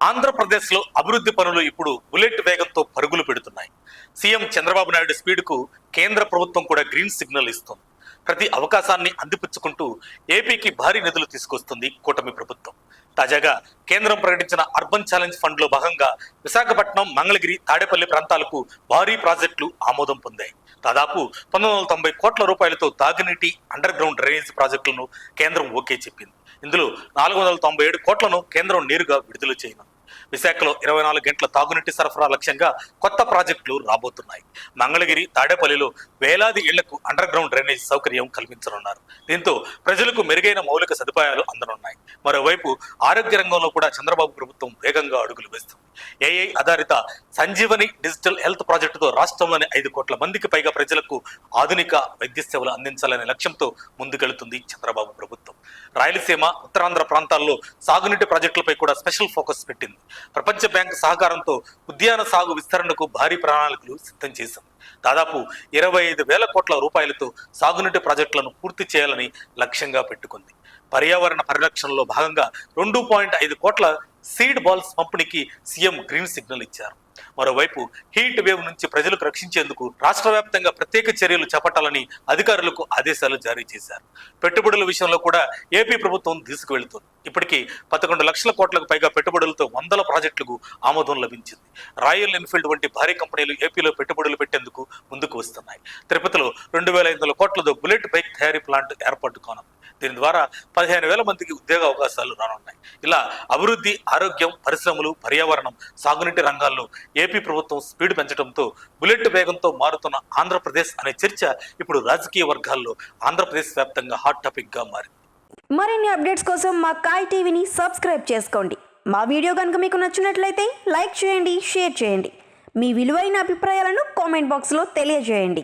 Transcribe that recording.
ఆంధ్రప్రదేశ్లో అభివృద్ధి పనులు ఇప్పుడు బుల్లెట్ వేగంతో పరుగులు పెడుతున్నాయి. సీఎం చంద్రబాబు నాయుడు స్పీడ్కు కేంద్ర ప్రభుత్వం కూడా గ్రీన్ సిగ్నల్ ఇస్తుంది. ప్రతి అవకాశాన్ని అందిపుచ్చుకుంటూ ఏపీకి భారీ నిధులు తీసుకొస్తుంది కూటమి ప్రభుత్వం. తాజాగా కేంద్రం ప్రకటించిన అర్బన్ ఛాలెంజ్ ఫండ్ లో భాగంగా విశాఖపట్నం, మంగళగిరి, తాడేపల్లి ప్రాంతాలకు భారీ ప్రాజెక్టులు ఆమోదం పొందాయి. దాదాపు 1990 కోట్ల రూపాయలతో తాగునీటి అండర్ గ్రౌండ్ డ్రైనేజ్ ప్రాజెక్టులను కేంద్రం ఓకే చెప్పింది. ఇందులో 497 కోట్లను కేంద్రం నేరుగా విడుదల చేయనుంది. విశాఖలో 24 గంటల తాగునీటి సరఫరా లక్ష్యంగా కొత్త ప్రాజెక్టులు రాబోతున్నాయి. మంగళగిరి, తాడేపల్లిలో వేలాది ఇళ్లకు అండర్ గ్రౌండ్ డ్రైనేజ్ సౌకర్యం కల్పించనున్నారు. దీంతో ప్రజలకు మెరుగైన మౌలిక సదుపాయాలు అందనున్నాయి. మరోవైపు ఆరోగ్య రంగంలో కూడా చంద్రబాబు ప్రభుత్వం వేగంగా అడుగులు వేస్తుంది. ఏఐ ఆధారిత సంజీవని డిజిటల్ హెల్త్ ప్రాజెక్టుతో రాష్ట్రంలోని 5 కోట్ల మందికి పైగా ప్రజలకు ఆధునిక వైద్య సేవలు అందించాలనే లక్ష్యంతో ముందుకెళ్తుంది చంద్రబాబు ప్రభుత్వం. రాయలసీమ, ఉత్తరాంధ్ర ప్రాంతాల్లో సాగునీటి ప్రాజెక్టులపై కూడా స్పెషల్ ఫోకస్ పెట్టింది. ప్రపంచ బ్యాంక్ సహకారంతో ఉద్యాన సాగు విస్తరణకు భారీ ప్రణాళికలు సిద్ధం చేసింది. దాదాపు 25,000 కోట్ల రూపాయలతో సాగునీటి ప్రాజెక్టులను పూర్తి చేయాలని లక్ష్యంగా పెట్టుకుంది. పర్యావరణ పరిరక్షణలో భాగంగా 2.5 కోట్ల సీడ్ బాల్స్ పంపిణీకి సీఎం గ్రీన్ సిగ్నల్ ఇచ్చారు. మరోవైపు హీట్ వేవ్ నుంచి ప్రజలకు రక్షించేందుకు రాష్ట్ర వ్యాప్తంగా ప్రత్యేక చర్యలు చేపట్టాలని అధికారులకు ఆదేశాలు జారీ చేశారు. పెట్టుబడుల విషయంలో కూడా ఏపీ ప్రభుత్వం తీసుకువెళ్తుంది. ఇప్పటికీ 11 లక్షల కోట్లకు పైగా పెట్టుబడులతో 100 ప్రాజెక్టులకు ఆమోదం లభించింది. రాయల్ ఎన్ఫీల్డ్ వంటి భారీ కంపెనీలు ఏపీలో పెట్టుబడులు పెట్టేందుకు ముందుకు వస్తున్నాయి. తిరుపతిలో 2,500 కోట్లతో బుల్లెట్ బైక్ తయారీ ప్లాంట్ ఏర్పాటు కానుంది. దీని ద్వారా 15,000 మందికి ఉద్యోగ అవకాశాలు రానున్నాయి. ఇలా అభివృద్ధి, ఆరోగ్యం, పరిశ్రమలు, పర్యావరణం, సాగునీటి రంగాల్లో ఏపీ ప్రభుత్వం స్పీడ్ పెంచడంతో బుల్లెట్ వేగంతో మారుతున్న ఆంధ్రప్రదేశ్ అనే చర్చ ఇప్పుడు రాజకీయ వర్గాల్లో ఆంధ్రప్రదేశ్ వ్యాప్తంగా హాట్ టాపిక్ గా మారింది. మరిన్ని అప్డేట్స్ కోసం మా కాయ్ టీవీని సబ్స్క్రైబ్ చేసుకోండి. మా వీడియో కనుక మీకు నచ్చినట్లయితే లైక్ చేయండి, షేర్ చేయండి. మీ విలువైన అభిప్రాయాలను కామెంట్ బాక్స్లో తెలియజేయండి.